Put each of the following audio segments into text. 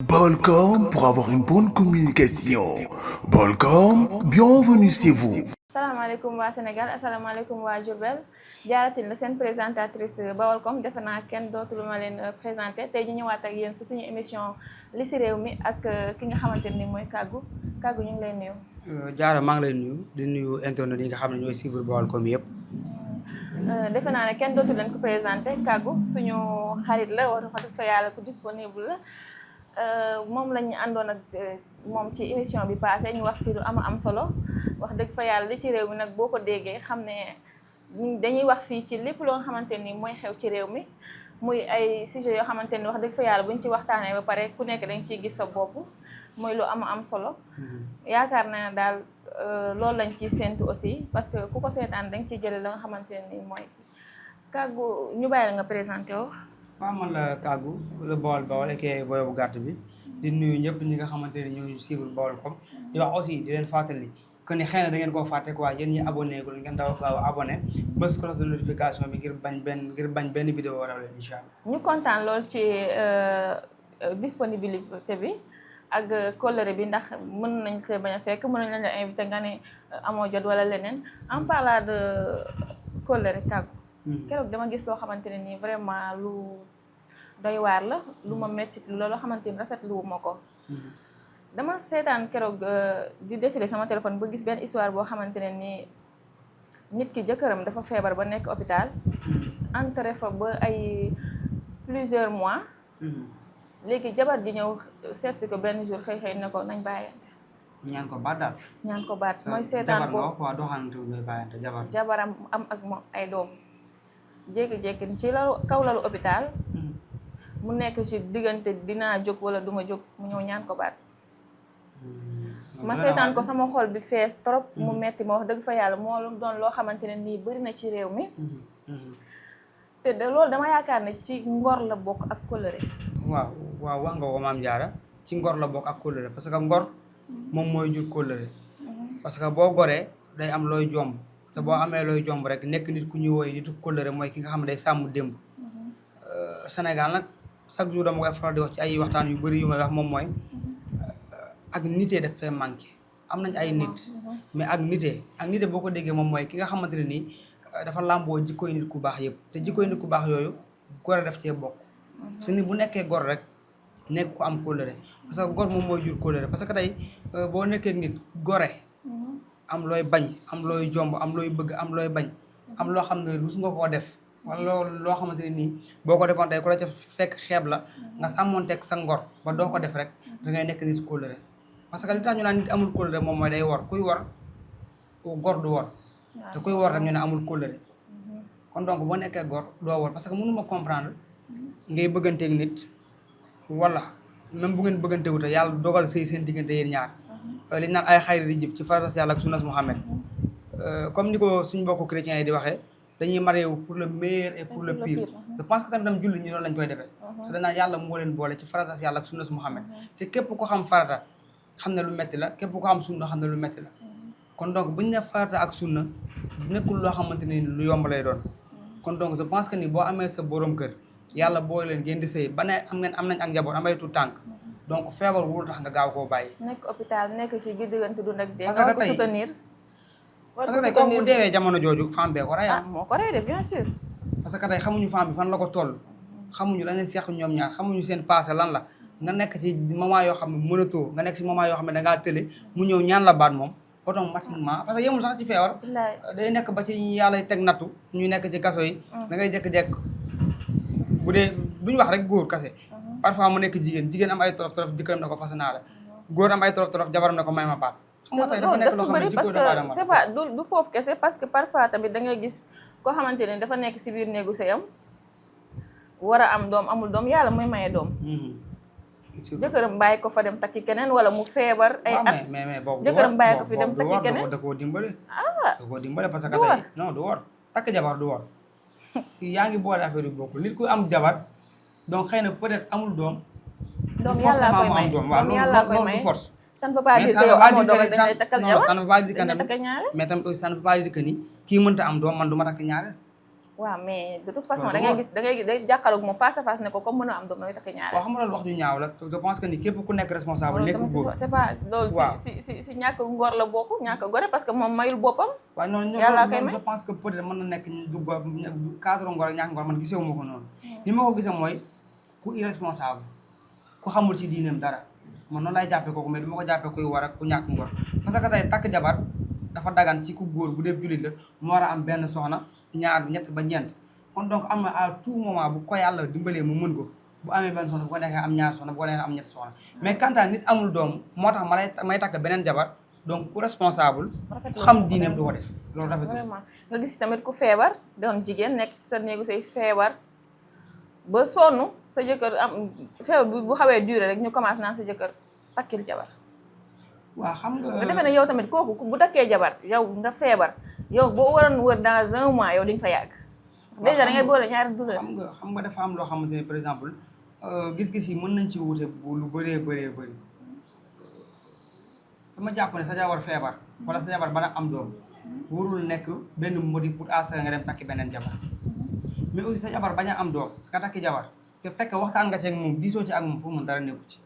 Balcom pour avoir une bonne communication. Balcom, bienvenue chez vous. salaamaaleykum waa Sénégal asalaamaaleykum waa Diourbel jaaratin la seen présentatrice Baolcom defe naa kenn dootul ma leen présenté tey ñu ñëwaat ak yéen si suñu émission li si réew mi ak ki nga xamante ni mooy Kaggu ñu ngi lay nuyu. Jaara maa ngi lay nuyu di nuyu internet yi nga xam ne ñooy suivre Baolcom yëpp. defe naa ne kenn dootul leen ko présenté Kaggu suñu xarit la wax dëgg fa yàlla ku disponible la. moom lañ àndoon ak moom ci émission bi passé ñu wax fii lu am solo wax dëgg fa yàlla li ci réew mi nag boo ko déggee xam ne dañuy wax fii ci lépp loo xamante ni mooy xew ci réew mi muy ay sujet yoo xamante ni wax dëgg fa yàlla buñ ci waxtaanee ba pare ku nekk dañ ciy gis sa bopp mooy lu am solo yaakaar naa daal loolu lañ ciy séentu aussi parce que ku ko seetaan dañ ciy jëlee la nga xamante ni mooy Kaggu ñu bàyyi la nga présenté woo. waaw man la Kaggu la Bawol Bawol ak boyo bu gàtt bi di nuyu ñëpp ñi nga xamante ne ñoo suivre Baolcom di wax aussi di leen fàttali que ni xëy na da ngeen koo fàtte quoi yéen ñi abonné gul ngeen daw gaaw abonné bës cloche de notification bi ngir bañ benn vidéo raw leen incha allah. ñu kontaan lool ci disponibilité bi ak kóllëre bi ndax mën nañ ko bañ a fekk mën nañ la invité nga ne amoo jot wala leneen en parlant de kóllëre Kaggu. keroog dama gis loo xamante ne nii vraiment lu doy waar la lu ma métti loo xamante ni rafetlu ma ko. dama seetaan keroog di défilé sama téléphone ba gis benn histoire boo xamante ne nii nit ki jëkkëram dafa feebar ba nekk hôpital. entré fa ba ay plusieurs mois. léegi jabar ji ñëw seet si ko benn jour xëy ne ko nañ bàyyante. ñaan ko baat daal. ñaan ko baat mooy seetaan ko jabar doxantu ngay bàyyante jabaram am ak moom ay doom. jékki-jékki ci kaw lalu hôpital mu nekk ci diggante dinaa jóg wala duma jóg mu ñëw ñaan ko baat ma seetaan ko sama xol bi fees trop mu metti ma wax dëgg fa yàlla moo doon loo xamante ne nii bëri na ci réew mi te loolu dama yaakaar ne ci ngor la bokk ak kóllëre. waaw wax nga ko maam Jaara ci ngor la bokk ak kóllëre parce que ngor moom mooy jur kóllëre parce que boo goree day am looy jomb te boo amee looy jomb rek nekk nit ku ñuy woy nitu kóllëre mooy ki nga xam ne day sàmm démb. Sénégal nag chaque jour dama koy faral di wax ci ay waxtaan yu bëri yu may wax moom mooy ak nitee daf fee manqué am nañ ay nit mais ak nitee boo ko déggee moom mooy ki nga xamante ne nii dafa làmboo jikkooy nit ku baax yëpp te jikkooy nit ku baax yooyu gore daf cee bokk su nit bu nekkee gor rek nekk ku am kóllëre parce que gor moom mooy jur kóllëre parce que tey boo nekkee nit gore am looy bañ am looy jomb am looy bëgg am looy bañ am loo xam ne rus nga koo def wala loo xamante ne nii boo ko defoon tey ku la ca fekk xeeb la nga sàmmonteeg sa ngor ba doo ko def rek da ngay nekk nit kóllëre parce que li tax ñu naan nit amul kóllëre moom mooy day wor kuy wor gor du wor te kuy wor rek ñu ne amul kóllëre kon donc boo nekkee gor doo wor parce que mënuma comprendre ngay bëgganteeg nit wala même bu ngeen bëggante wuute yàlla dogal sëy seen diggante yéen ñaar li ñu naan ay xayri di jib ci faratas yàlla ak sunnas Muhammad comme ni ko suñ mbokku chrétiens yi di waxee dañuy marié wu pour le meilleur et pour le pire je pense que tamit tam julli ñi noonu lañ koy defee parce que dañ naan yàlla moo leen boole ci faratas yàlla ak sunnas Muhammad te képp ko xam farata xam ne lu metti la képp ko xam sunna xam ne lu metti la kon donc buñ ne farata ak sunna nekkul loo xamante ni lu yomb lay doon kon donc je pense que ni boo amee sa borom kër yàlla boo leen ngeen di sëy ba ne am nañ ak njaboot amay tout tànk donc feebar wul tax nga gaaw koo bàyyi. nekk hôpital nekk ci diggante dund ak dee. parce que tey soutenir. parce que tey comme bu deewee jamono jooju femme bee ko rey. moo ko rey de bien sûr. parce que tey xamuñu femme bi fan la ko toll xamuñu la leen seq ñoom ñaar xamuñu seen passé lan la nga nekk ci moment yoo xam ne mënatoo nga nekk ci moment yoo xam ne da ngaa tële mu ñëw ñaan la baat moom automatiquement parce que yemul sax ci feebar. day nekk ba ci yàlla teg nattu ñu nekk ci kaso yi. da ngay jékki-jékki bu dee duñu wax rek góor kase. parfois mu nekk jigéen am ay torof jëkkëram na ko fas naa la góor am ay torof jabaram na ko may ma baat. xam nga tey dafa nekk loo xam ne jikko doomu aadama c'est pas du foofu kese parce que parfois tamit da ngay gis koo xamante ne dafa nekk si biir néegu sëyam war a am doom amul doom yàlla mooy maye doom. jëkkëram bàyyi ko fa dem takki keneen wala mu feebar. ay at mais boobu jëkkëram bàyyi ko fi dem takki keneen da koo dimbale. da koo dimbale parce que tey non du wor takk jabar du wor yaa ngi boole affaire yu bokkul nit ku am jabar. donc xëy na peut-être amul doom. doom yàlla koy may doom loolu du force. ça ne veut pas dire que yow amoo doom dañ lay takkal jabar ça ne veut pas dire que mais tam ça ne veut pas dire que ni kii mënta am doom man du ma takk ñaareel. waaw mais de toute façon Loolu da ngay gis day jàkkaarloog moom face à face ne ko comme mën a am doom damay takk ñaareel. waaw xam nga loolu wax ju ñaaw la je pense que ni képp ku nekk responsable nekk góor. c'est pas loolu waaw si ñàkk ngor la bokk ñàkk gore parce que moom mayul boppam. waaw noonu yàlla koy may je pense que peut-être mën na nekk du cadre ngor ak ñàkk ngor man gisee wu ma ko noonu. ni ma ko gisee mooy ku irresponsable ku xamul ci diineem dara man noonu lay jàppee kooku mais du ma ko jàppee kuy war ak ku ñàkk ngor parce que tey takk jabar dafa dagan ci ku góor bu dee jullit la mu war a am benn soxna ñaar ñett ba ñeent kon donc am na à tout moment bu ko yàlla dimbalee mu mën ko bu amee benn soxna bu ko neexee am ñaar soxna bu ko neexee am ñett soxna mais quant à nit amul doom moo tax may takk beneen jabar donc ku responsable ku xam diineem du ko def loolu rafetul vraiment nga gis tamit ku feebar doon jigéen nekk ci sa néegu say feebar ba sonn sa jëkkër am feebar bu xawee duré rek ñu commencé naan sa jëkkër takkil jabar waaw xam nga nga defee ne yow tamit kooku bu takkee jabar yow nga feebar yow boo waroon wër dans un mois yow di nga fa yàgg déjà da ngay boole ñaari douleur xam nga dafa am loo xamante ne par exemple gis-gis yi mën nañ ci wute lu bëree bëri dama jàpp ne sa jabar feebar wala sa jabar bana am doom warul nekk benn motif pour à ce nga dem takki beneen jabar mais aussi sa jabar bañ a am doom nga takki jabar te fekk waxtaan nga ci ak moom diisoo ci ak moom pour mun dara nekku ci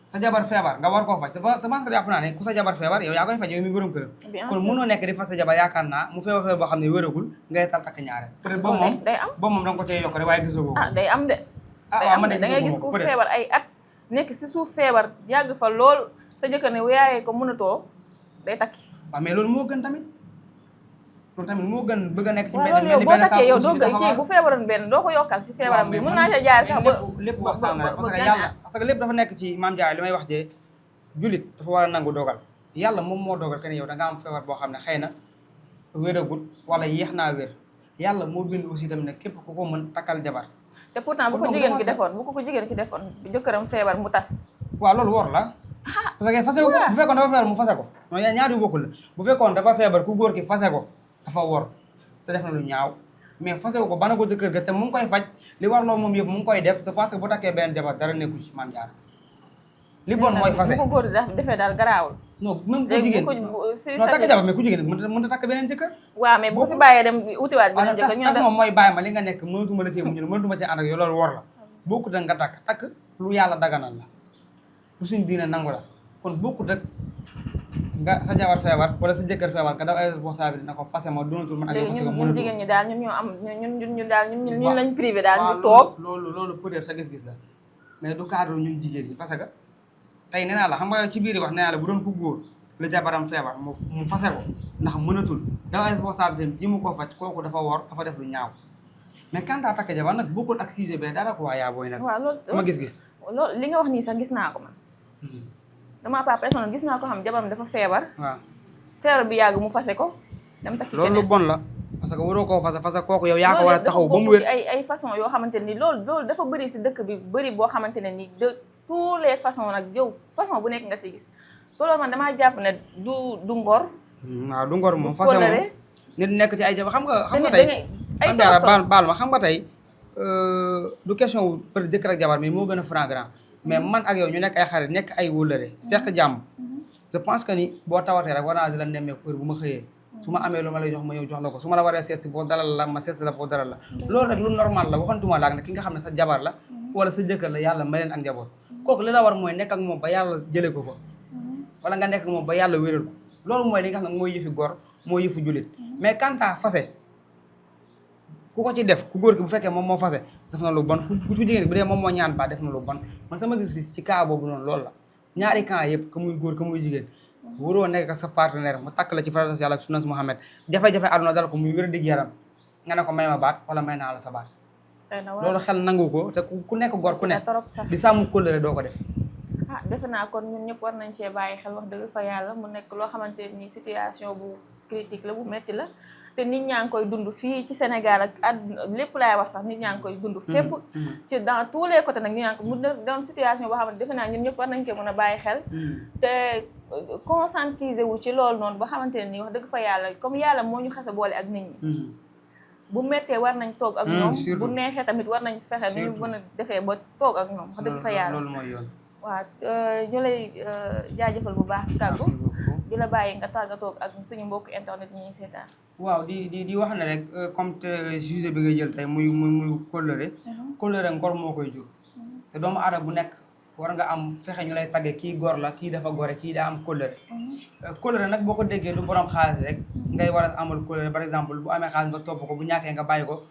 sa jabar feebar nga war koo faj c'est parce que jàpp naa ne ku sa jabar feebar yow yaa koy faj yow mi borom këram kon mënoo nekk di faj sa jabar yaakaar naa mu feebar boo xam ne wéragul ngay tal takk ñaareel peut-être boobu moom day am boobu moom da nga ko cee yokk rek waaye gisoo ko day am de day am de da ngay gis ku feebar ay at nekk si suuf feebar yàgg fa lool sa jëkkër ne yaayee ko mënatoo day takki waaw mais loolu moo gën tamit loolu tamit moo gën bëgg a nekk ci mbedd loolu yow boo takkee yow doo kii bu feebaroon benn doo ko yokkal si feebaram bi mën naa ca jaar sax ba lépp waxtaan la parce que yàlla parce que lépp dafa nekk ci maam Jaay li may wax jee jullit dafa war a nangu dogal yàlla moom moo dogal que ne yow da nga am feebar boo xam ne xëy na wéragul wala yéex naa wér yàlla moo bind aussi tamit ne képp ku ko mën takkal jabar te pourtant bu ko jigéen ki defoon jëkkëram feebar mu tas waaw loolu wor la parce que fase ko bu fekkoon dafa feebar mu fase ko non yaa ñaari bokkul la bu fekkoon dafa feebar ku góor ki fase ko dafa wor te def na lu ñaaw mais fase ko bana ko jëkkër ga te mu ngi koy faj li war loo moom yëpp mu ngi koy def c'est parce que bu takkee beneen jabar dara nekkul ci maam Jaara li bon mooy fase bu ko góor di defee daal garaawul non même ku jigéen non takk jabar mais ku jigéen mën ta takk beneen jëkkër waaw mais bu ko fi bàyyee dem utiwaat beneen jëkkër tas moom mooy bàyyi ma li nga nekk mënatuma la cee muñu mënatuma cee ànd ak yow loolu wor la bokkut ak nga takk lu yàlla daganal la lu suñ diine nangu la kon bokkut ak nga sa jabar feebar wala sa jëkkër feebar nga daw ay responsabilité na ko fase ma doonatul man ak yow parce que ñun jigéen ñi daal ñun ñoo am ñun daal ñun lañ privé daal ñu toog loolu peut-être sa gis-gis la mais du cadre ñun jigéen yi parce que tey nee naa la xam nga ci biir wax nee naa la bu doon ku góor la jabaram feebar mu fase ko ndax mënatul daw ay responsabilité ji mu ko faj kooku dafa wor dafa def lu ñaaw mais quand à takk jabar nag bokkul ak sujet bee dara ko waa yaa booy nag sama gis-gis loolu li nga wax nii sax gis naa ko man dama pas personnel gis naa ko xam jabaram dafa feebar waaw feebar bi yàgg mu fase ko dem takki keneen loolu lu bon la parce que waroo koo fase kooku yow yaa ko war a taxaw ba mu wér ay façon yoo xamante ni loolu dafa bëri si dëkk bi bëri boo xamante ne ni de tous les façons nag yow façon bu nekk nga si gis loolu man damaa jàpp ne du ngor waaw du ngor moom fase moom nit nekk ci ay jabar xam nga tey ay baal ma xam nga tey du question wu peut être jëkkër ak jabar mais moo gën a flagrant mais man ak yow ñu nekk ay xarit nekk ay wóllëre seq jàmm je pense que ni boo tawatee rek war naa di la nemmee kër bu ma xëyee su ma amee lu ma lay jox ma ñëw jox la ko su ma la waree seet si boo dalal la ma seet si la boo dalal la loolu rek lu normal la waxantuma laak ne ki nga xam ne sa jabar la wala sa jëkkër la yàlla may leen ak njaboot kooku li la war mooy nekk ak moom ba yàlla jëlee ko fa wala nga nekk ak moom ba yàlla wéral ko loolu mooy li nga xam ne mooy yëfi gor mooy yëfu jullit mais quant à fase ku ko ci def ku góor ki bu fekkee moom moo fase def na lu bon ku jigéen bu dee moom moo ñaan ba def na lu bon man sama gis-gis ci cas boobu noonu loolu la ñaari cas yëpp ka muy góor ka muy jigéen waroo nekk ak sa partenaire mu takk la ci farata yàlla ak sunnas Muhammad jafe-jafe àdduna dal ko muy wér dig yaram nga ne ko may ma baat wala may naa la sa baat loolu xel nangu ko te ku nekk gor ku nekk di sàmm kóllëre doo ko def defe naa kon ñun ñëpp war nañ cee bàyyi xel wax dëgg fa yàlla mu nekk loo xamante ni situation bu critique la bu metti la te nit ñaa ngi koy dund fii ci Sénégal ak àdduna lépp laay wax sax nit ñaa ngi koy dund fépp ci dans tous les côtés nag nit ñaa ngi ko mu doon situation boo xamante defe naa ñun ñëpp war nañ cee mën a bàyyi xel te conscientiser wu ci loolu noonu ba xamante ne nii wax dëgg fa yàlla comme yàlla moo ñu xasa boole ak nit ñi bu mettee war nañ toog ak ñoom bu neexee tamit war nañ fexe nu ñu mën a defee ba toog ak ñoom wax dëgg fa yàlla loolu mooy yoon waaw ñu lay jaajëfal bu baax kàggu di la bàyyi nga tàggatoo ak suñu mbokk internet yi ñuy seetaan. waaw di wax ne rek comme te sujet bi nga jël tey muy kóllëre. kóllëre ngor moo koy jur. te doomu aadama bu nekk war nga am fexe ñu lay tagge kii gor la kii dafa gore kii daa am kóllëre. kóllëre nag boo ko déggee du borom xaalis rek ngay war a amal kóllëre par exemple bu amee xaalis nga topp ko bu ñàkkee nga bàyyi ko.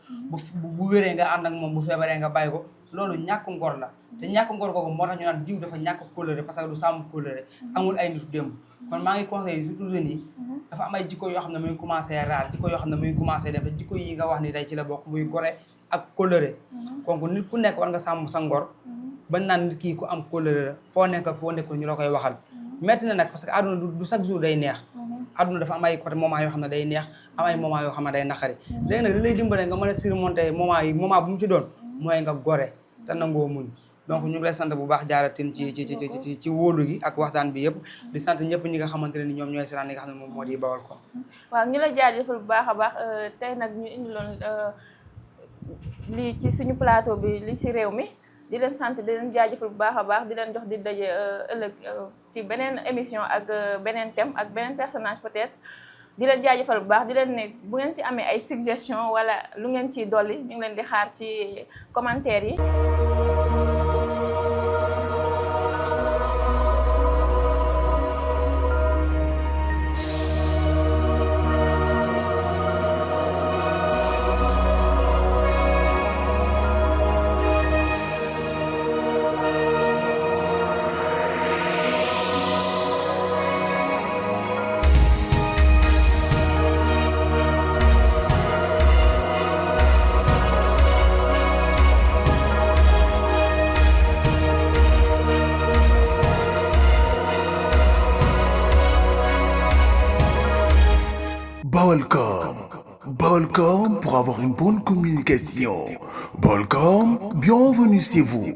bu wéree nga ànd ak moom bu feebaree nga bàyyi ko loolu ñàkk ngor la. te ñàkk ngor kooku moo tax ñu naan diw dafa ñàkk kóllëre parce que du sàmm kóllëre amul ay nitu démb kon maa ngi conseillé surtout jeunes yi dafa am ay jikko yoo xam ne muy commencé raar jikko yoo xam ne muy commencé dem te jikko yi nga wax ni tey ci la bokk muy gore ak kóllëre donc nit ku nekk war nga sàmm sa ngor bañ naan nit kii ku am kóllëre la foo nekk ak foo nekkul ñu la koy waxal metti na nag parce que àdduna du chaque jour day neex àdduna dafa am ay côté moment yoo xam ne day neex am ay moment yoo xam ne day naqari léegi nag li lay dimbale nga mën a surmonter moment bu mu ci doon mooy nga gore te nangoo muñ donc ñu ngi lay sant bu baax jaaratin ci wóolu gi ak waxtaan bi yëpp di sant ñëpp ñi nga xamante ne ni ñoom ñooy seetaan li nga xam ne moom moo di Baolcom. waaw ñu la jaajëfal bu baax a baax tey nag ñu indiloon lii ci suñu plateau bi li ci réew mi di leen sant di leen jaajëfal bu baax a baax di leen jox di daje ëllëg ci beneen émission ak beneen thème ak beneen personnage peut-être di leen jaajëfal bu baax di leen ne bu ngeen ci amee ay suggestion wala lu ngeen ciy dolli ñu ngi leen di xaar ci commentaire yi. Baolcom. Baolcom pour avoir une bonne communication. Baolcom, bienvenue chez vous.